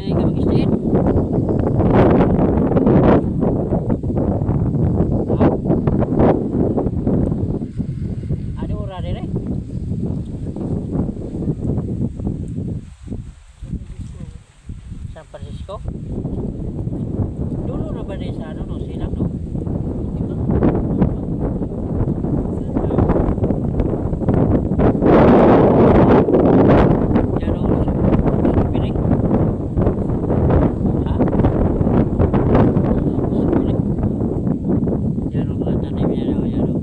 rin ka mag-istiin? Ano ora rin eh? San Francisco? Dulo na ba rin sa ano no? Silang no? Yan o, Subiring? Ha? Subiring? Yan o, mga tanim yan o, yan o.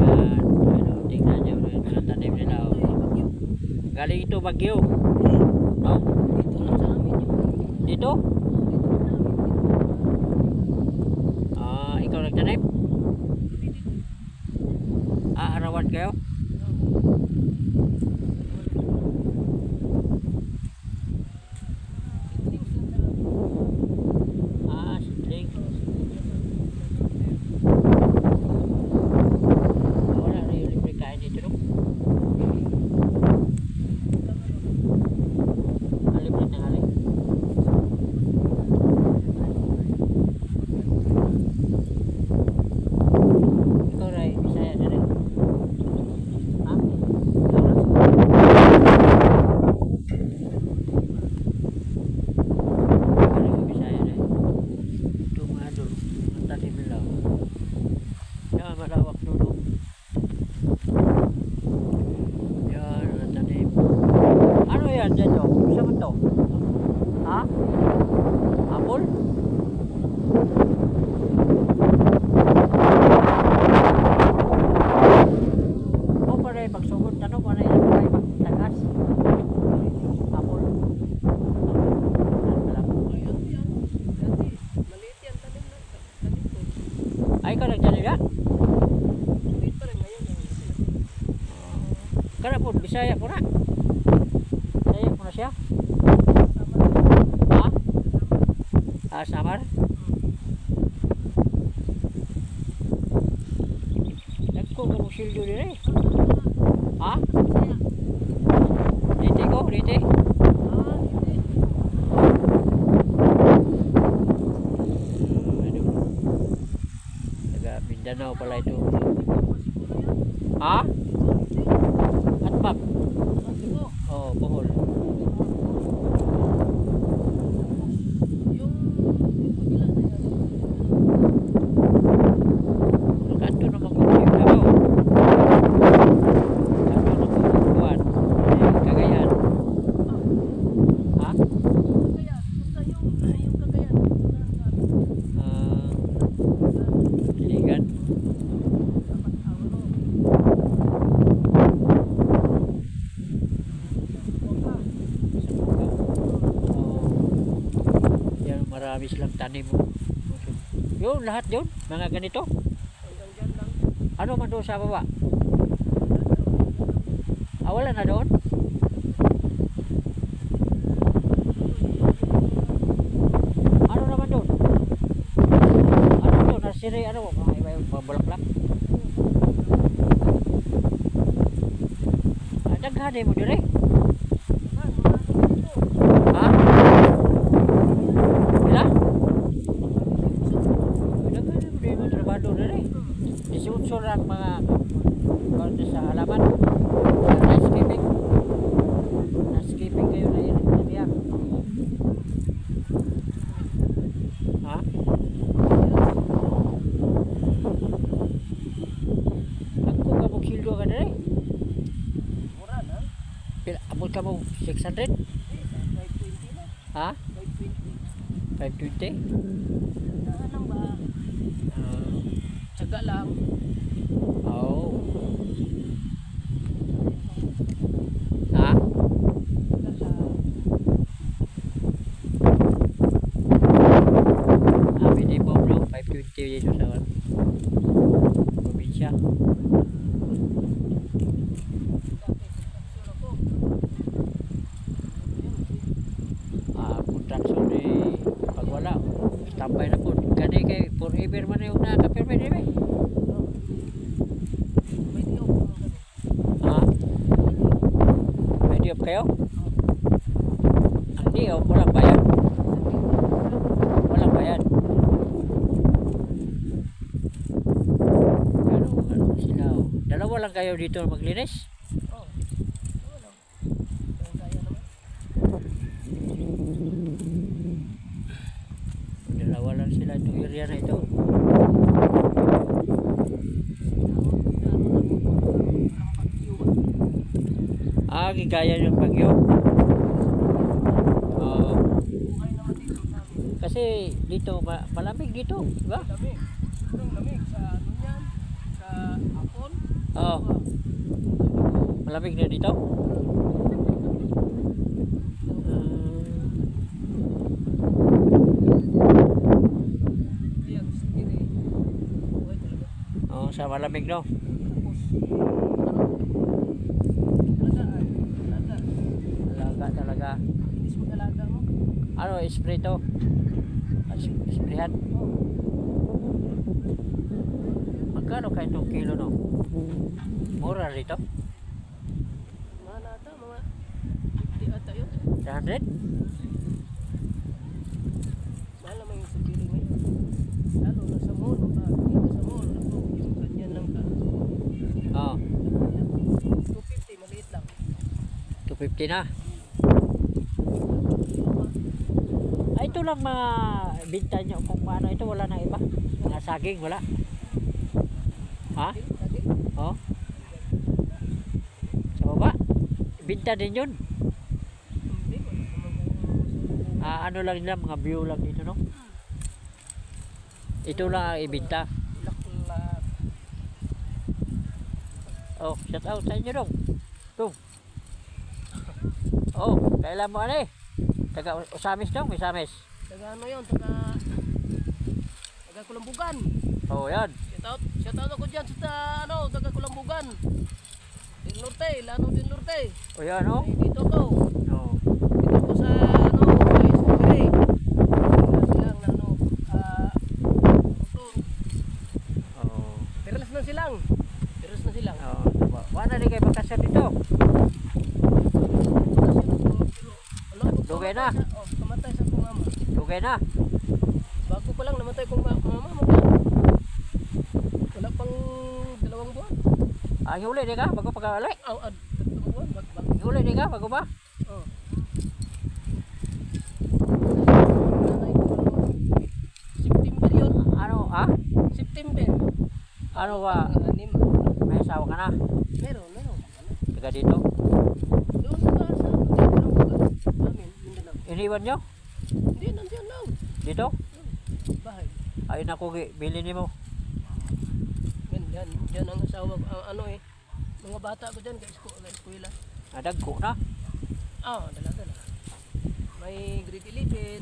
Yan, ano, tingnan nyo, mga tanim nila o. Galing ito Baguio. No? Dito? Ikaw nagtanim? Arawan kayo? Sidling. Wala na yung libre kain dito no? Libre na nga rin. Ikaw rin, Bisaya na rin. Ha? Ikaw Bisaya na rin. Ito mga doon, ang tanim nila. Yan, malawak doon. Yan, ang tanim. Ano yan dyan to? Isa mo to? Ha? Apple? O pare, pagsugod tanong kung ano yan ay magtagas. Apple. Ay, ikaw nagtanim yan? Kaya po, Bisaya po na. Bisaya po na siya. Ha? Samar? Nagko ka mong sildo din eh. Ha? Diti ko, diti. Taga Mindanao pala ito. Ha? Atbak? Oo, Bohol. Kanto naman ko yung Davao. Kanto naman ko buwan. Cagayan. Ha? Ligan. Yan, marami silang tanim. Yun, lahat yun. Mga ganito. Ano man doon sa baba? Wala na doon? Ano naman doon? Ano doon? Nasiri, ano? Mga bulaklak? Naghaday mo doon eh? Ha? Wala? Naghaday mo doon yung trabaho doon eh? Isunsur ang mga konti sa halaman. Landscaping. Landscaping kayo na yun. Ha? Ako ka mong sildo ka na eh. Amol ka mo 600? Ha? 520? Tsaga lang. Oh. Ha? Minimum no? 520 dito sa probinsya. Contraction ni pag wala tambay na po kani kay forever man yung nakapirme ni ba? Ha? May diop kayo? Ang diop oh, walang bayad. Walang bayad. Ano sila oh. Dalawa lang kayo dito maglinis? Oo. Wala. Kaya naman. Dalawa lang sila itong area na ito. Ah, gigaya yung bagyo. Oo. Kasi dito, malamig dito, di ba? Lamig. Sobrang lamig sa ano yan? Sa hapon. Oo. Malamig na dito? Ayan, sige eh. Okay talaga. Oo, sa malamig no? Tapos, ano? Alagaan. Alaga. Alaga talaga. Inis mo alaga mo. Ano, spray to? Sprayhan? Oo. Magkano kayo itong kilo no? Mura rito? Mahal ata, mga 50 ata yun. 300? Mahal naman yung sabili ngayon. Lalo na sa mall, dito sa mall, ako, yung ganyan lang ka. Oo. 250, maliit lang. 250 na. Ay, ito lang mga binta nyo kung ano ito, wala na iba. Mga saging, wala. Ha? Lagi? Oo. Sa baba? Binta din yun. Hindi, wala naman kung Ah, ano lang nila, mga view lang dito, no? Ito lang ang ibinta. laklak. Oh, shout out sa inyo dong. Tung. Oh, kailan mo ano eh? Taga Usamis dong, Usamis. Taga ano yun, taga Kulambugan. Oh, yan. Shout out ako dyan sa ano, taga Kulambugan. Del Norte, Lano Del Norte. Oh, yan oh. Ay, dito ko. Oh. Dito ko sa ano, sa Strawberry. Silang na ano, motor. Oh. Teras na silang. Teras na silang. Oh. Wala na kayo bakasyon dito. Dugay na. Oh, kamatay sa kong mama. Dugay na. Bago pa lang namatay kong mama mo. Wala pang 2 buwan. Ah, huli di ka bago pag-alay. Aw, 3 buwan. Bak. Huli di ka bago ba? Oh. Nanay ko, September yun. Ano, ah? September. Ano ba? Anim. May asawa ka na. Meron. Ano? Taga dito. Doon sa amin, Mindanao. Iniwan nyo? Hindi, nandiyan lang. Dito? Bahay. Ay naku, bili ni mo. Yan ang asawa ko. Ano eh. Mga bata ko dyan, eskwela. Adagko na. Ah, dalaga na. May grade 11.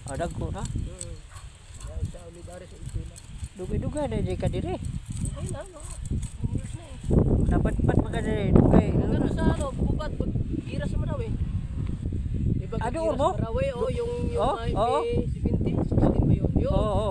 Adagko na. Yan sa Olivares, eskwela. Dugay-dugay na di ka dire. Okay na, no? 10 years na eh. Dapat mga dire. Dugay. Gano'n sa ano, bubat, gira sa Marawi. Diba Ano gira mo? sa Marawi, oh, yung Oh, may oo. 17, 16 ba yun? Yun. Oo.